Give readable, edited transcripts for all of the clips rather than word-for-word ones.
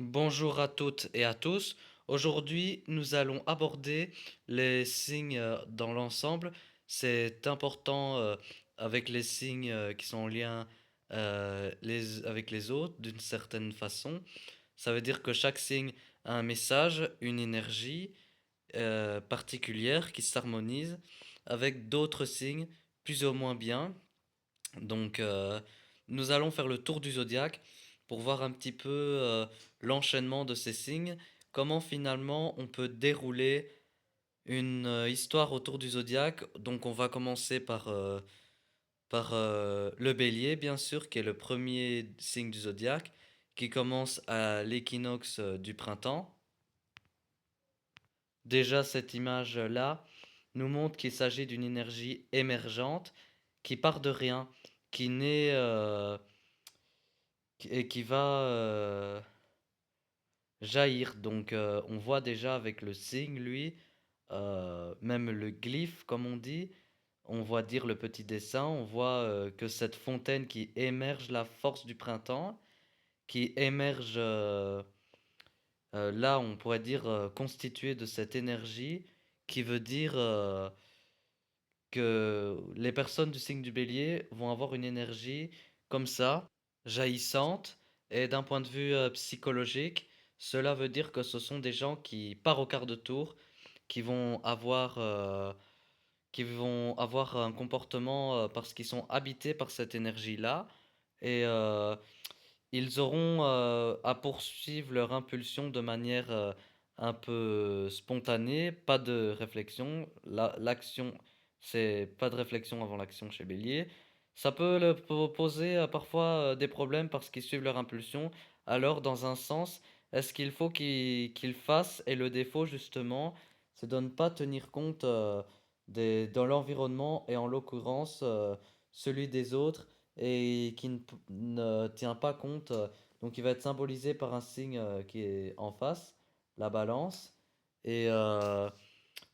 Bonjour à toutes et à tous. Aujourd'hui, nous allons aborder les signes dans l'ensemble. C'est important avec les signes qui sont en lien avec les autres d'une certaine façon. Ça veut dire que chaque signe a un message, une énergie particulière qui s'harmonise avec d'autres signes plus ou moins bien. Donc, nous allons faire le tour du zodiaque pour voir un petit peu l'enchaînement de ces signes, comment finalement on peut dérouler une histoire autour du zodiaque. Donc, on va commencer par le bélier, bien sûr, qui est le premier signe du zodiaque, qui commence à l'équinoxe du printemps. Déjà, cette image-là nous montre qu'il s'agit d'une énergie émergente qui part de rien, qui naît et qui va jaillir. Donc, on voit déjà avec le signe, lui, même le glyphe, comme on dit, on voit dire le petit dessin, on voit que cette fontaine qui émerge la force du printemps, qui émerge là, on pourrait dire constituée de cette énergie, qui veut dire que les personnes du signe du bélier vont avoir une énergie comme ça, jaillissante, et d'un point de vue psychologique, cela veut dire que ce sont des gens qui, par au quart de tour, qui vont avoir un comportement parce qu'ils sont habités par cette énergie-là, et ils auront à poursuivre leur impulsion de manière un peu spontanée, pas de réflexion. L'action, c'est pas de réflexion avant l'action chez Bélier. Ça peut poser parfois des problèmes parce qu'ils suivent leur impulsion. Alors, dans un sens, est-ce qu'il faut qu'ils fassent, et le défaut justement, c'est de ne pas tenir compte dans l'environnement, et en l'occurrence celui des autres, et qui ne tient pas compte. Donc il va être symbolisé par un signe qui est en face, la balance. Et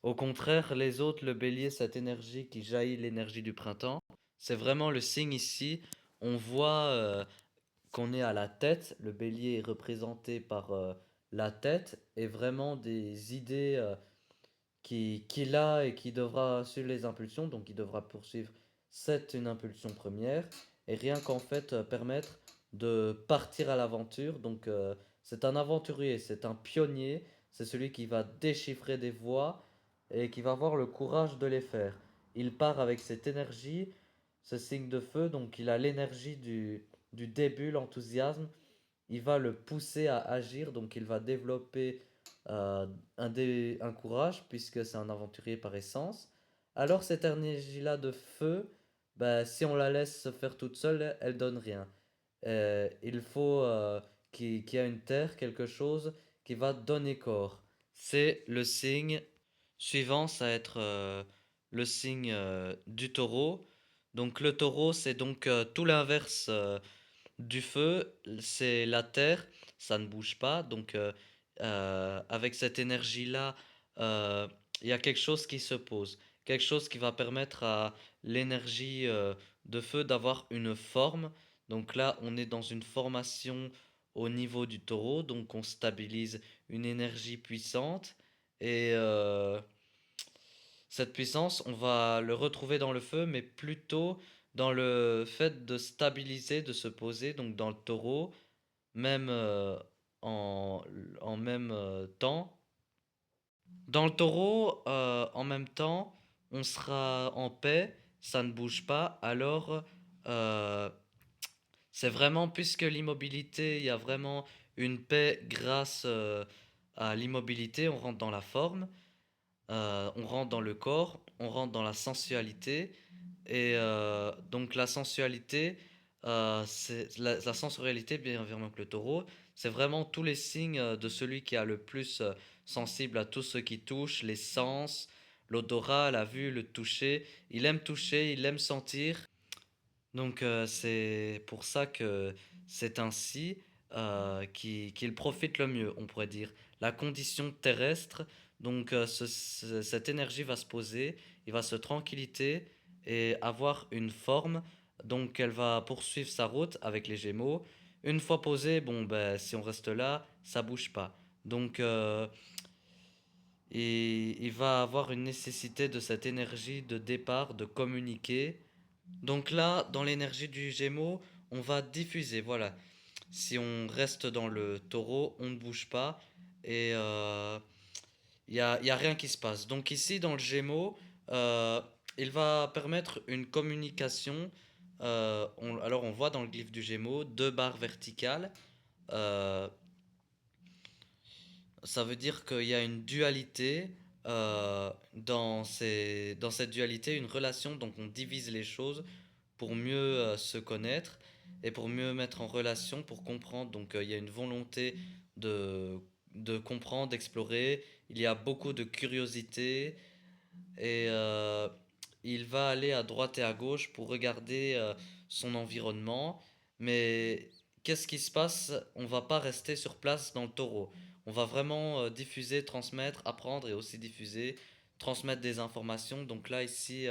au contraire, les autres, le bélier, cette énergie qui jaillit, l'énergie du printemps, c'est vraiment le signe ici. On voit qu'on est à la tête. Le bélier est représenté par la tête et vraiment des idées qu'il a et qui devra suivre les impulsions, donc il devra poursuivre cette une impulsion première, et rien qu'en fait permettre de partir à l'aventure. Donc c'est un aventurier, c'est un pionnier, c'est celui qui va déchiffrer des voies et qui va avoir le courage de les faire. Il part avec cette énergie, ce signe de feu, donc il a l'énergie du début, l'enthousiasme, il va le pousser à agir, donc il va développer un courage, puisque c'est un aventurier par essence. Alors cette énergie-là de feu, bah, si on la laisse se faire toute seule, elle donne rien. Il faut qu'il y ait une terre, quelque chose qui va donner corps. C'est le signe suivant, ça va être le signe du taureau. Donc le taureau, c'est donc tout l'inverse du feu, c'est la terre, ça ne bouge pas. Donc, avec cette énergie-là, euh, il y a quelque chose qui se pose. Quelque chose qui va permettre à l'énergie de feu d'avoir une forme. Donc là, on est dans une formation au niveau du taureau. Donc, on stabilise une énergie puissante. Et cette puissance, on va le retrouver dans le feu, mais plutôt dans le fait de stabiliser, de se poser, donc dans le taureau, même en, en même temps. Dans le taureau, en même temps, on sera en paix, ça ne bouge pas, alors euh, c'est vraiment, puisque l'immobilité, il y a vraiment une paix grâce à l'immobilité, on rentre dans la forme. On rentre dans le corps, on rentre dans la sensualité. Et donc la sensualité, c'est la sensorialité, bien évidemment que le taureau, c'est vraiment tous les signes de celui qui a le plus sensible à tout ce qui touche, les sens, l'odorat, la vue, le toucher, il aime sentir. Donc c'est pour ça que c'est ainsi qu'il profite le mieux, on pourrait dire. La condition terrestre, donc cette énergie va se poser, il va se tranquilliter et avoir une forme. Donc elle va poursuivre sa route avec les Gémeaux, Une fois posé, bon, ben, si on reste là, ça bouge pas. Donc, et il va avoir une nécessité de cette énergie de départ, de communiquer. Donc là, dans l'énergie du Gémeaux, on va diffuser, voilà. Si on reste dans le taureau, on ne bouge pas et y a rien qui se passe. Donc ici, dans le Gémeaux, euh, il va permettre une communication. Alors on voit dans le glyphe du Gémeaux deux barres verticales. Euh, Ça veut dire qu'il y a une dualité. Dans cette dualité, une relation, donc on divise les choses pour mieux se connaître et pour mieux mettre en relation, pour comprendre. Donc il y a une volonté de, de comprendre, d'explorer. Il y a beaucoup de curiosité et il va aller à droite et à gauche pour regarder son environnement. Mais qu'est-ce qui se passe? On va pas rester sur place dans le taureau. On va vraiment diffuser, transmettre, apprendre et aussi diffuser, transmettre des informations. Donc là, ici,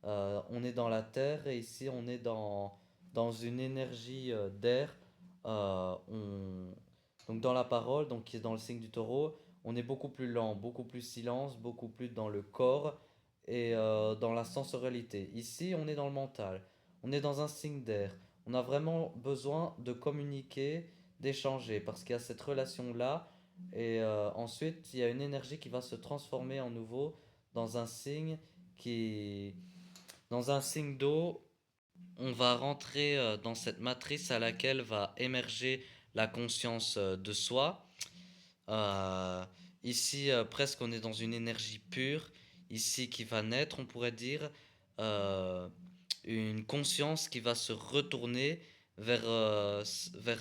on est dans la terre et ici, on est dans une énergie d'air. Donc dans la parole, donc qui est dans le signe du taureau, on est beaucoup plus lent, beaucoup plus silence, beaucoup plus dans le corps et dans la sensorialité. Ici, on est dans le mental, on est dans un signe d'air. On a vraiment besoin de communiquer, d'échanger, parce qu'il y a cette relation-là. Et ensuite, il y a une énergie qui va se transformer en nouveau dans un signe qui... Dans un signe d'eau, on va rentrer dans cette matrice à laquelle va émerger la conscience de soi. Euh, Ici, presque, on est dans une énergie pure, ici qui va naître, on pourrait dire, euh, une conscience qui va se retourner vers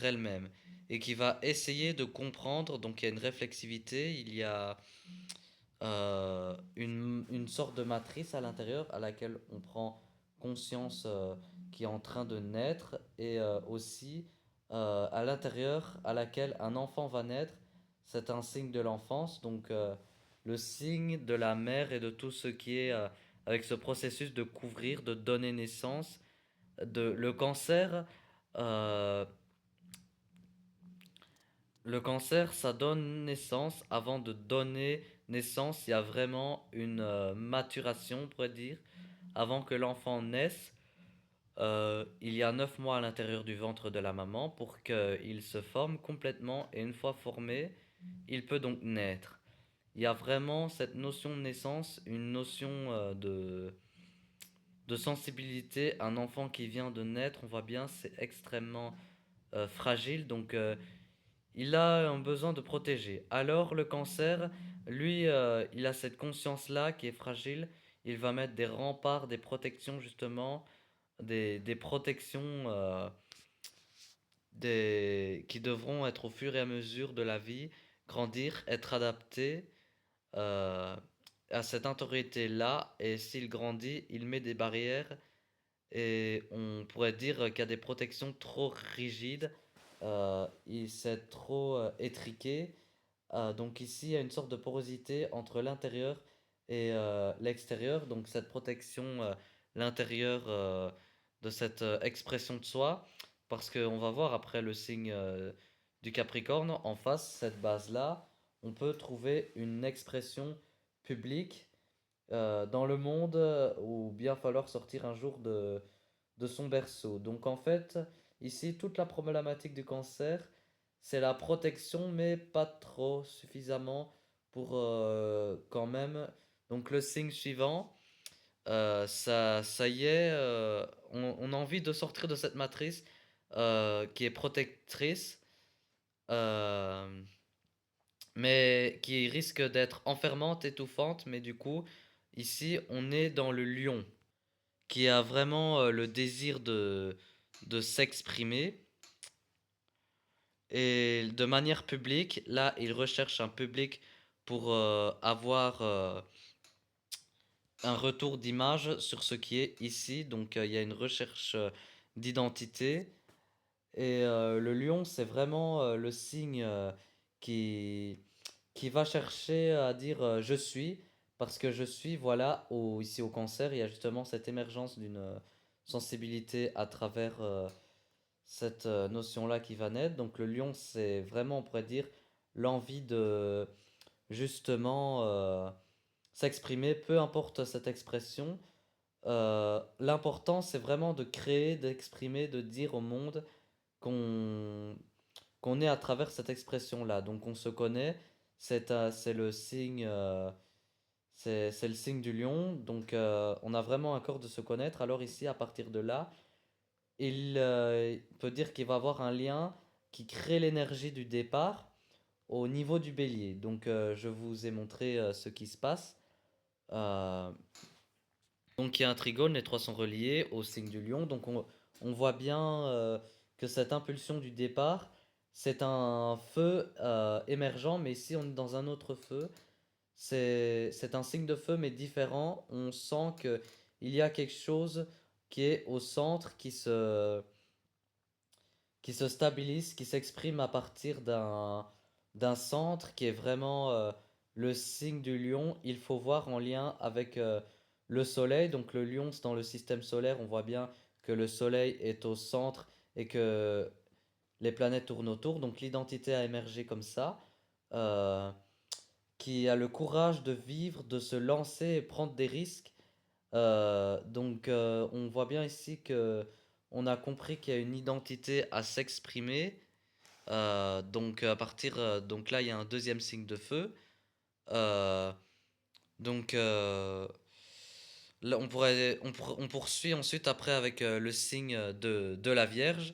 elle-même et qui va essayer de comprendre. Donc, il y a une réflexivité, il y a une sorte de matrice à l'intérieur à laquelle on prend conscience qui est en train de naître et aussi à l'intérieur à laquelle un enfant va naître. C'est un signe de l'enfance, donc le signe de la mère et de tout ce qui est avec ce processus de couvrir, de donner naissance, le cancer. euh, le cancer, ça donne naissance. Avant de donner naissance, il y a vraiment une maturation, on pourrait dire. Avant que l'enfant naisse, il y a 9 mois à l'intérieur du ventre de la maman pour qu'il se forme complètement. Et une fois formé, il peut donc naître. Il y a vraiment cette notion de naissance, une notion de sensibilité. Un enfant qui vient de naître, on voit bien, c'est extrêmement fragile. Donc il a un besoin de protéger. Alors le cancer, lui, il a cette conscience-là qui est fragile. Il va mettre des remparts, des protections justement, des protections qui devront être au fur et à mesure de la vie, grandir, être adaptés euh, à cette autorité-là. Et s'il grandit, il met des barrières et on pourrait dire qu'il y a des protections trop rigides, c'est trop étriqué. Donc ici, il y a une sorte de porosité entre l'intérieur et l'extérieur. Donc cette protection, l'intérieur de cette expression de soi. Parce qu'on va voir après le signe du Capricorne, en face, cette base-là, on peut trouver une expression publique dans le monde où bien falloir sortir un jour de son berceau. Donc en fait, ici, toute la problématique du cancer, c'est la protection, mais pas trop suffisamment pour quand même. Donc le signe suivant, ça y est, on a envie de sortir de cette matrice qui est protectrice, euh, mais qui risque d'être enfermante, étouffante. Mais du coup, ici, on est dans le lion qui a vraiment le désir de s'exprimer. Et de manière publique, là, il recherche un public pour avoir un retour d'image sur ce qui est ici. Donc, il y a une recherche d'identité. Et le lion, c'est vraiment le signe qui, qui va chercher à dire je suis, parce que je suis, voilà, ici au cancer, il y a justement cette émergence d'une sensibilité à travers cette notion-là qui va naître. Donc le lion, c'est vraiment, on pourrait dire, l'envie de justement s'exprimer, peu importe cette expression. L'important, c'est vraiment de créer, d'exprimer, de dire au monde qu'on qu'on est à travers cette expression-là. Donc on se connaît, c'est le signe, c'est le signe du lion. Donc on a vraiment un corps de se connaître. Alors ici, à partir de là, il peut dire qu'il va avoir un lien qui crée l'énergie du départ au niveau du bélier. Donc je vous ai montré ce qui se passe. Euh, donc il y a un trigone, les trois sont reliés au signe du lion. Donc on voit bien que cette impulsion du départ, c'est un feu émergent, mais ici on est dans un autre feu. C'est un signe de feu, mais différent. On sent que il y a quelque chose qui est au centre, qui se stabilise, qui s'exprime à partir d'un centre qui est vraiment le signe du lion. Il faut voir en lien avec le soleil. Donc le lion, c'est dans le système solaire. On voit bien que le soleil est au centre et que les planètes tournent autour. Donc l'identité a émergé comme ça. euh, qui a le courage de vivre, de se lancer et prendre des risques. On voit bien ici que on a compris qu'il y a une identité à s'exprimer. À partir donc là il y a un deuxième signe de feu. Euh, donc Là on poursuit ensuite après avec le signe de la Vierge.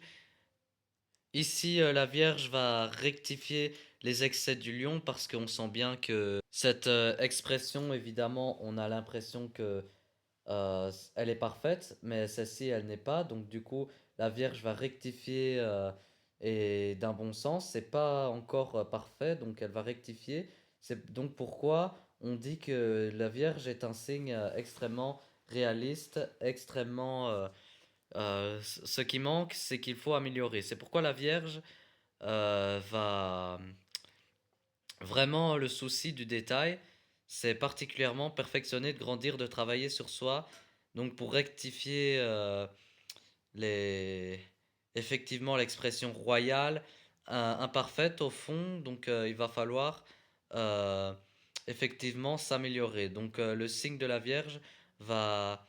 Ici la Vierge va rectifier les excès du lion parce qu'on sent bien que cette expression évidemment on a l'impression que elle est parfaite, mais celle-ci, elle n'est pas. Donc, du coup, la Vierge va rectifier et d'un bon sens. C'est pas encore parfait, donc elle va rectifier. C'est donc pourquoi on dit que la Vierge est un signe extrêmement réaliste, extrêmement. Ce qui manque, c'est qu'il faut améliorer. C'est pourquoi la Vierge va vraiment le souci du détail, c'est particulièrement perfectionner, de grandir, de travailler sur soi. Donc pour rectifier les effectivement l'expression royale imparfaite au fond, donc il va falloir euh, effectivement s'améliorer. Donc le signe de la Vierge va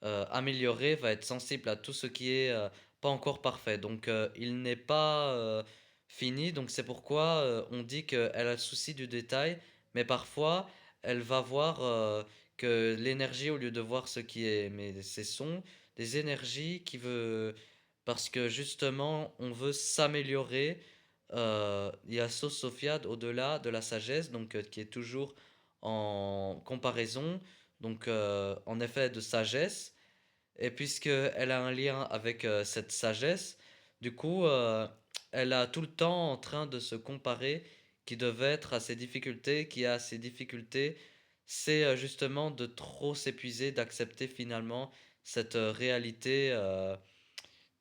améliorer, va être sensible à tout ce qui est pas encore parfait. Donc il n'est pas fini, donc c'est pourquoi on dit qu'elle a le souci du détail, mais parfois elle va voir que l'énergie, au lieu de voir ce qui est, mais ce sont des énergies qui veut, parce que justement on veut s'améliorer. Il y a Sophiade au-delà de la sagesse, donc qui est toujours en comparaison, donc en effet de sagesse. Et puisqu'elle a un lien avec cette sagesse, du coup, elle a tout le temps en train de se comparer qui devait être à ses difficultés, qui a ses difficultés, c'est justement de trop s'épuiser, d'accepter finalement cette réalité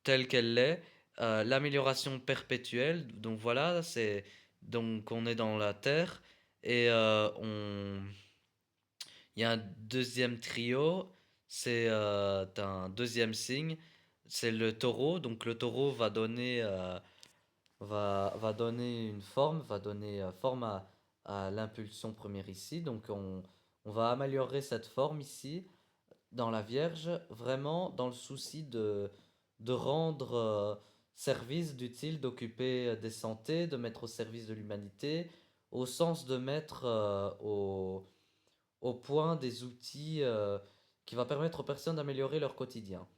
telle qu'elle l'est, l'amélioration perpétuelle. Donc voilà, c'est donc on est dans la Terre et il y a un deuxième trio, c'est un deuxième signe, c'est le taureau. Donc le taureau va donner une forme, va donner forme à l'impulsion première ici. Donc on va améliorer cette forme ici dans la Vierge, vraiment dans le souci de rendre service, d'utile, d'occuper des santé, de mettre au service de l'humanité, au sens de mettre au point des outils qui va permettre aux personnes d'améliorer leur quotidien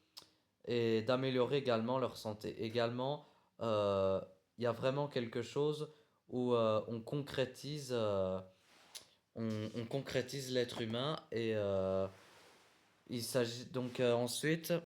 et d'améliorer également leur santé. Également, euh, il y a vraiment quelque chose où on concrétise l'être humain et il s'agit donc ensuite